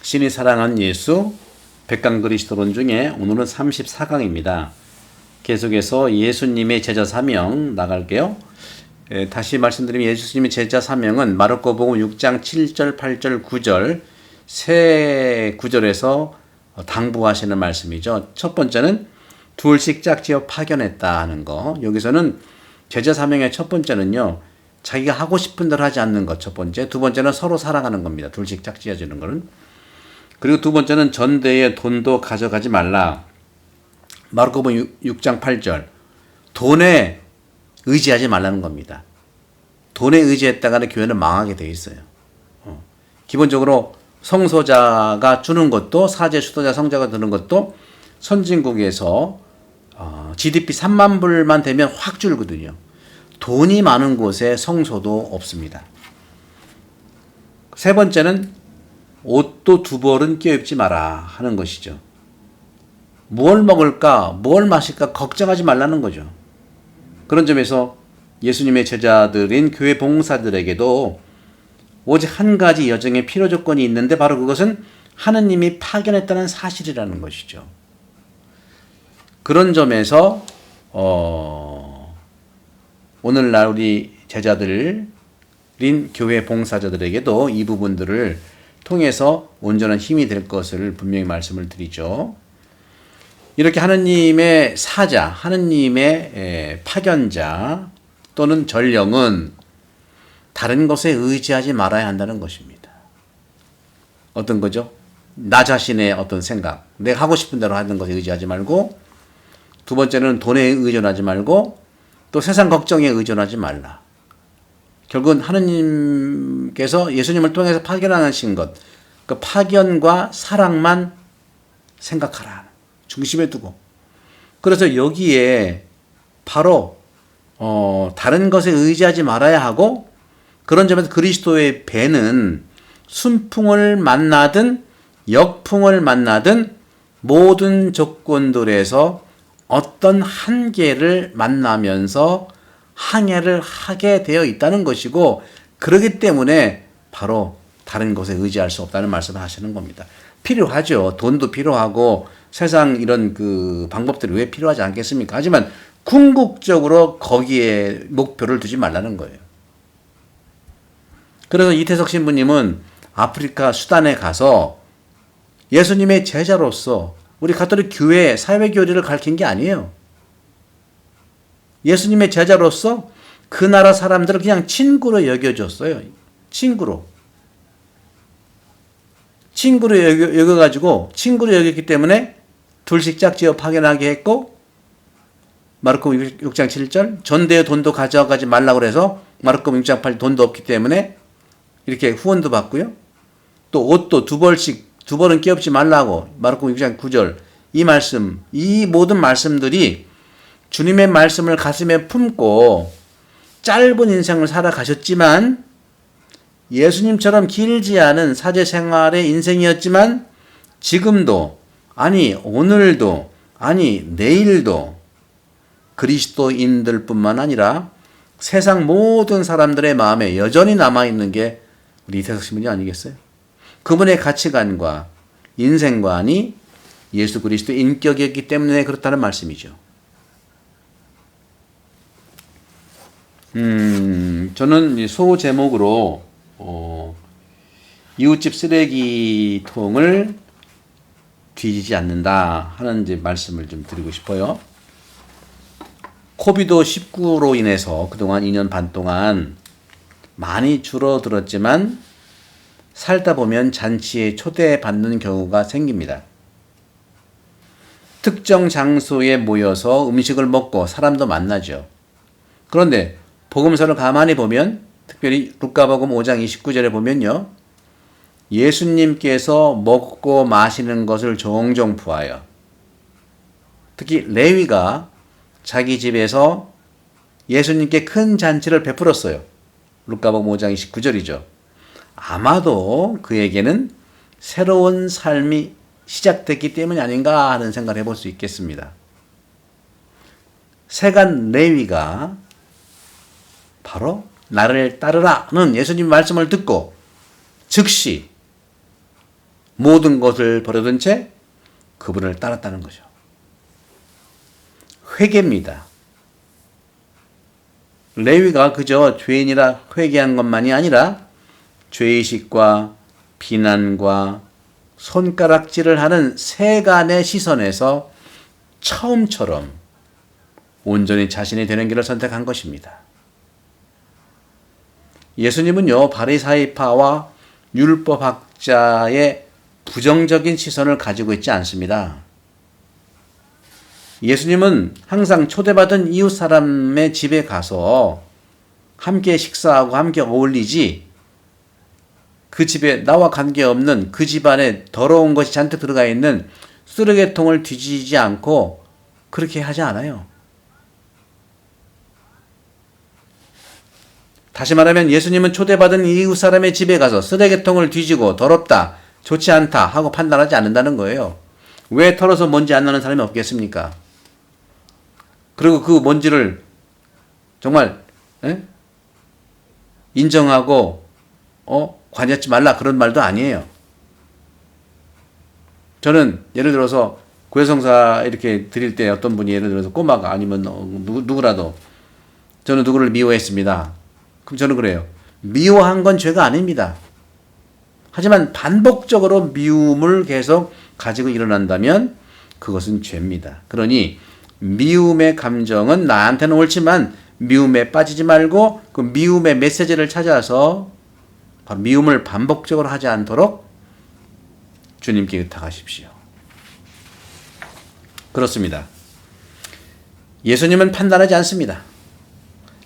신이 사랑한 예수 백강 그리스도론 중에 오늘은 34강입니다. 계속해서 예수님의 제자 사명 나갈게요. 다시 말씀드리면 예수님의 제자 사명은 마르코복음 6장 7절, 8절, 9절 세 구절에서 당부하시는 말씀이죠. 첫 번째는 둘씩 짝지어 파견했다 하는 거. 여기서는 제자 사명의 첫 번째는요, 자기가 하고 싶은 대로 하지 않는 것 첫 번째. 두 번째는 서로 사랑하는 겁니다. 둘씩 짝지어 주는 거는. 그리고 두 번째는 전대에 돈도 가져가지 말라. 마르코복음 6장 8절. 돈에 의지하지 말라는 겁니다. 돈에 의지했다가는 교회는 망하게 돼 있어요. 기본적으로 성소자가 주는 것도, 사제, 수도자, 성자가 드는 것도 선진국에서 GDP 3만 불만 되면 확 줄거든요. 돈이 많은 곳에 성소도 없습니다. 세 번째는 옷도 두 벌은 껴입지 마라 하는 것이죠. 무엇 먹을까, 무엇 마실까 걱정하지 말라는 거죠. 그런 점에서 예수님의 제자들인 교회 봉사들에게도 오직 한 가지 여정의 필요 조건이 있는데 바로 그것은 하느님이 파견했다는 사실이라는 것이죠. 그런 점에서 오늘날 우리 제자들인 교회 봉사자들에게도 이 부분들을 통해서 온전한 힘이 될 것을 분명히 말씀을 드리죠. 이렇게 하느님의 사자, 하느님의 파견자 또는 전령은 다른 것에 의지하지 말아야 한다는 것입니다. 어떤 거죠? 나 자신의 어떤 생각, 내가 하고 싶은 대로 하는 것에 의지하지 말고, 두 번째는 돈에 의존하지 말고, 또 세상 걱정에 의존하지 말라. 결국은 하느님께서 예수님을 통해서 파견하신 것, 그 파견과 사랑만 생각하라. 중심에 두고. 그래서 여기에 바로 다른 것에 의지하지 말아야 하고, 그런 점에서 그리스도의 배는 순풍을 만나든 역풍을 만나든 모든 조건들에서 어떤 한계를 만나면서 항해를 하게 되어 있다는 것이고, 그렇기 때문에 바로 다른 것에 의지할 수 없다는 말씀을 하시는 겁니다. 필요하죠. 돈도 필요하고 세상 이런 그 방법들이 왜 필요하지 않겠습니까? 하지만 궁극적으로 거기에 목표를 두지 말라는 거예요. 그래서 이태석 신부님은 아프리카 수단에 가서 예수님의 제자로서 우리 가톨릭 교회 사회교리를 가르친 게 아니에요. 예수님의 제자로서 그 나라 사람들을 그냥 친구로 여겨줬어요. 친구로 여겨가지고, 친구로 여겼기 때문에 둘씩 짝지어 파견하게 했고, 마르코복음 6장 7절, 전대의 돈도 가져가지 말라고 그래서 마르코복음 6장 8절 돈도 없기 때문에 이렇게 후원도 받고요. 또 옷도 두 벌은 껴입지 말라고 마르코복음 6장 9절, 이 모든 말씀들이 주님의 말씀을 가슴에 품고 짧은 인생을 살아가셨지만, 예수님처럼 길지 않은 사제 생활의 인생이었지만, 지금도, 아니 오늘도, 아니 내일도 그리스도인들 뿐만 아니라 세상 모든 사람들의 마음에 여전히 남아있는 게 우리 이태석 신부님 아니겠어요? 그분의 가치관과 인생관이 예수 그리스도의 인격이었기 때문에 그렇다는 말씀이죠. 저는 소 제목으로 이웃집 쓰레기통을 뒤지지 않는다 하는 이제 말씀을 좀 드리고 싶어요. 코비드19로 인해서 그동안 2년 반 동안 많이 줄어들었지만 살다 보면 잔치에 초대받는 경우가 생깁니다. 특정 장소에 모여서 음식을 먹고 사람도 만나죠. 그런데 복음서를 가만히 보면, 특별히 루카복음 5장 29절에 보면요, 예수님께서 먹고 마시는 것을 종종 보아요. 특히 레위가 자기 집에서 예수님께 큰 잔치를 베풀었어요. 루카복음 5장 29절이죠. 아마도 그에게는 새로운 삶이 시작됐기 때문이 아닌가 하는 생각을 해볼 수 있겠습니다. 세간 레위가 바로 나를 따르라는 예수님 말씀을 듣고 즉시 모든 것을 버려둔 채 그분을 따랐다는 거죠. 회개입니다. 레위가 그저 죄인이라 회개한 것만이 아니라 죄의식과 비난과 손가락질을 하는 세간의 시선에서 처음처럼 온전히 자신이 되는 길을 선택한 것입니다. 예수님은요, 바리사이파와 율법학자의 부정적인 시선을 가지고 있지 않습니다. 예수님은 항상 초대받은 이웃 사람의 집에 가서 함께 식사하고 함께 어울리지, 그 집에 나와 관계없는 그 집안에 더러운 것이 잔뜩 들어가 있는 쓰레기통을 뒤지지 않고 그렇게 하지 않아요. 다시 말하면 예수님은 초대받은 이웃 사람의 집에 가서 쓰레기통을 뒤지고 더럽다, 좋지 않다 하고 판단하지 않는다는 거예요. 왜 털어서 먼지 안 나는 사람이 없겠습니까? 그리고 그 먼지를 정말 인정하고 관여하지 말라 그런 말도 아니에요. 저는 예를 들어서 고해성사 이렇게 드릴 때 어떤 분이 예를 들어서 꼬마가 아니면 누구라도 저는 누구를 미워했습니다. 그럼 저는 그래요. 미워한 건 죄가 아닙니다. 하지만 반복적으로 미움을 계속 가지고 일어난다면 그것은 죄입니다. 그러니 미움의 감정은 나한테는 옳지만 미움에 빠지지 말고 그 미움의 메시지를 찾아서 미움을 반복적으로 하지 않도록 주님께 의탁하십시오. 그렇습니다. 예수님은 판단하지 않습니다.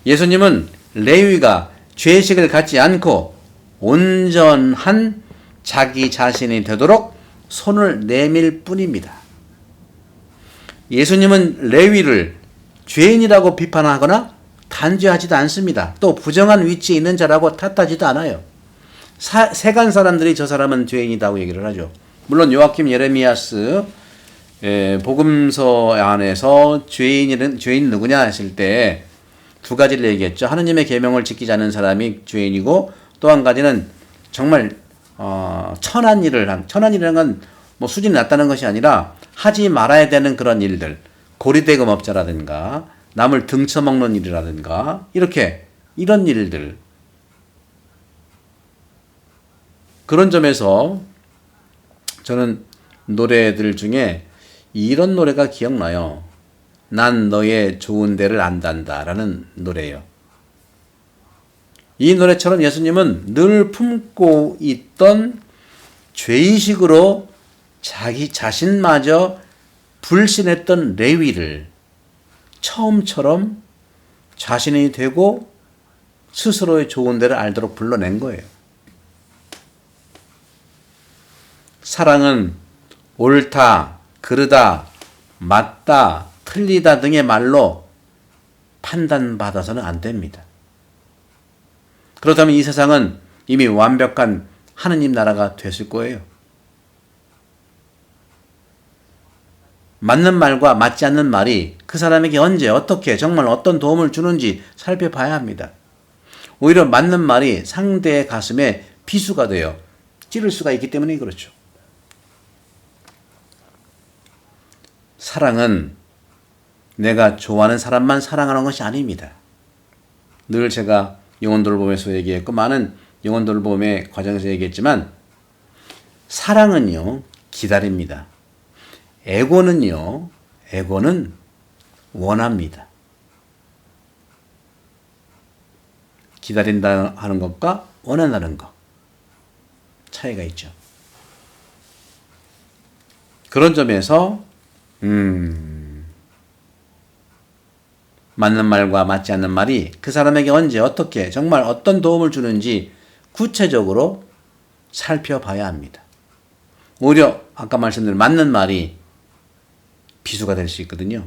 예수님은 레위가 죄의식을 갖지 않고 온전한 자기 자신이 되도록 손을 내밀 뿐입니다. 예수님은 레위를 죄인이라고 비판하거나 단죄하지도 않습니다. 또 부정한 위치에 있는 자라고 탓하지도 않아요. 세간 사람들이 저 사람은 죄인이라고 얘기를 하죠. 물론 요아kim 예레미야스 복음서 안에서 죄인 누구냐 했을 때 두 가지를 얘기했죠. 하느님의 계명을 지키지 않는 사람이 죄인이고 또 한 가지는 정말 천한 일이라는 건 뭐 수준이 낮다는 것이 아니라 하지 말아야 되는 그런 일들, 고리대금업자라든가 남을 등쳐먹는 일이라든가 이런 일들, 그런 점에서 저는 노래들 중에 이런 노래가 기억나요. 난 너의 좋은 데를 안단다 라는 노래예요. 이 노래처럼 예수님은 늘 품고 있던 죄의식으로 자기 자신마저 불신했던 레위를 처음처럼 자신이 되고 스스로의 좋은 데를 알도록 불러낸 거예요. 사랑은 옳다, 그르다, 맞다, 틀리다 등의 말로 판단받아서는 안 됩니다. 그렇다면 이 세상은 이미 완벽한 하느님 나라가 됐을 거예요. 맞는 말과 맞지 않는 말이 그 사람에게 언제 어떻게 정말 어떤 도움을 주는지 살펴봐야 합니다. 오히려 맞는 말이 상대의 가슴에 비수가 되어 찌를 수가 있기 때문에 그렇죠. 사랑은 내가 좋아하는 사람만 사랑하는 것이 아닙니다. 늘 제가 영혼돌봄에서 얘기했고 많은 영혼돌봄의 과정에서 얘기했지만 사랑은요 기다립니다. 애고는 원합니다. 기다린다 하는 것과 원한다는 것 차이가 있죠. 그런 점에서 맞는 말과 맞지 않는 말이 그 사람에게 언제 어떻게 정말 어떤 도움을 주는지 구체적으로 살펴봐야 합니다. 오히려 아까 말씀드린 맞는 말이 비수가 될 수 있거든요.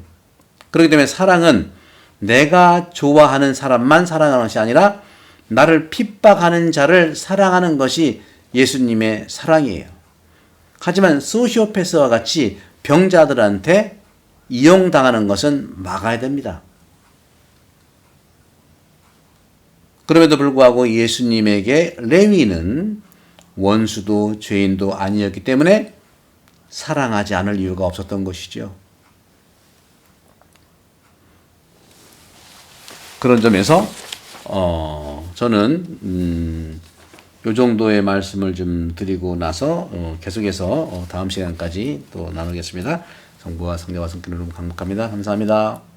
그렇기 때문에 사랑은 내가 좋아하는 사람만 사랑하는 것이 아니라 나를 핍박하는 자를 사랑하는 것이 예수님의 사랑이에요. 하지만 소시오패스와 같이 병자들한테 이용당하는 것은 막아야 됩니다. 그럼에도 불구하고 예수님에게 레위는 원수도 죄인도 아니었기 때문에 사랑하지 않을 이유가 없었던 것이죠. 그런 점에서 저는 요 정도의 말씀을 좀 드리고 나서 계속해서 다음 시간까지 또 나누겠습니다. 성부와 성자와 성령으로 강력합니다. 감사합니다.